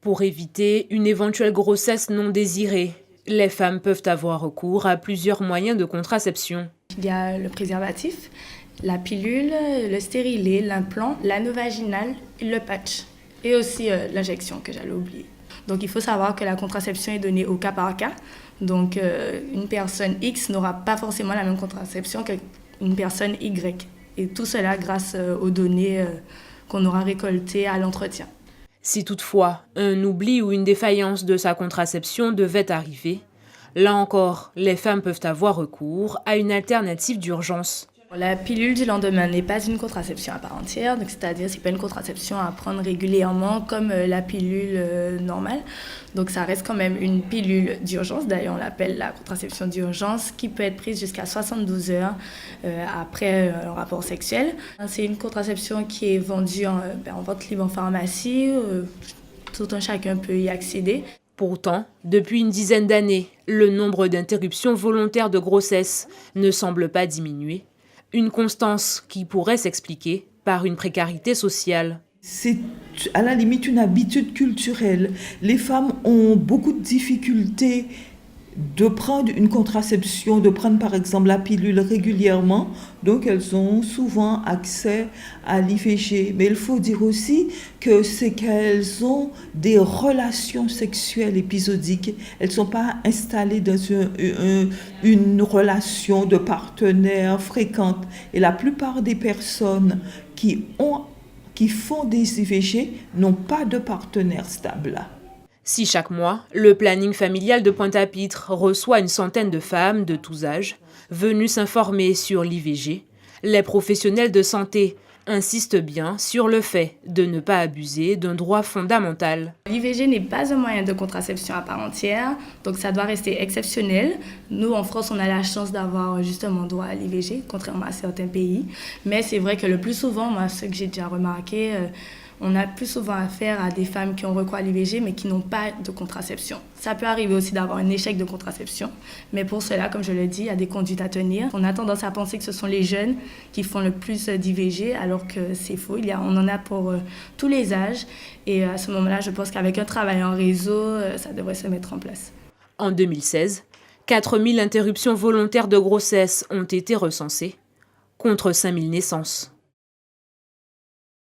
Pour éviter une éventuelle grossesse non désirée, les femmes peuvent avoir recours à plusieurs moyens de contraception. Il y a le préservatif, la pilule, le stérilet, l'implant, l'anneau vaginal, le patch et aussi l'injection que j'allais oublier. Donc il faut savoir que la contraception est donnée au cas par cas. Donc une personne X n'aura pas forcément la même contraception qu'une personne Y. Et tout cela grâce aux données qu'on aura récoltées à l'entretien. Si toutefois un oubli ou une défaillance de sa contraception devait arriver, là encore, les femmes peuvent avoir recours à une alternative d'urgence. La pilule du lendemain n'est pas une contraception à part entière, donc c'est-à-dire que ce n'est pas une contraception à prendre régulièrement comme la pilule normale. Donc ça reste quand même une pilule d'urgence, d'ailleurs on l'appelle la contraception d'urgence, qui peut être prise jusqu'à 72 heures après un rapport sexuel. C'est une contraception qui est vendue en vente libre en pharmacie, tout un chacun peut y accéder. Pourtant, depuis une dizaine d'années, le nombre d'interruptions volontaires de grossesse ne semble pas diminuer. Une constance qui pourrait s'expliquer par une précarité sociale. C'est à la limite une habitude culturelle. Les femmes ont beaucoup de difficultés de prendre une contraception, de prendre par exemple la pilule régulièrement, donc elles ont souvent accès à l'IVG. Mais il faut dire aussi que c'est qu'elles ont des relations sexuelles épisodiques. Elles ne sont pas installées dans une relation de partenaire fréquente. Et la plupart des personnes qui font des IVG n'ont pas de partenaire stable. Si chaque mois, le planning familial de Pointe-à-Pitre reçoit une centaine de femmes de tous âges venues s'informer sur l'IVG, les professionnels de santé insistent bien sur le fait de ne pas abuser d'un droit fondamental. L'IVG n'est pas un moyen de contraception à part entière, donc ça doit rester exceptionnel. Nous, en France, on a la chance d'avoir justement droit à l'IVG, contrairement à certains pays. Mais c'est vrai que le plus souvent, moi, ce que j'ai déjà remarqué, on a plus souvent affaire à des femmes qui ont recours à l'IVG mais qui n'ont pas de contraception. Ça peut arriver aussi d'avoir un échec de contraception, mais pour cela, comme je le dis, il y a des conduites à tenir. On a tendance à penser que ce sont les jeunes qui font le plus d'IVG, alors que c'est faux. On en a pour tous les âges et à ce moment-là, je pense qu'avec un travail en réseau, ça devrait se mettre en place. En 2016, 4000 interruptions volontaires de grossesse ont été recensées, contre 5000 naissances.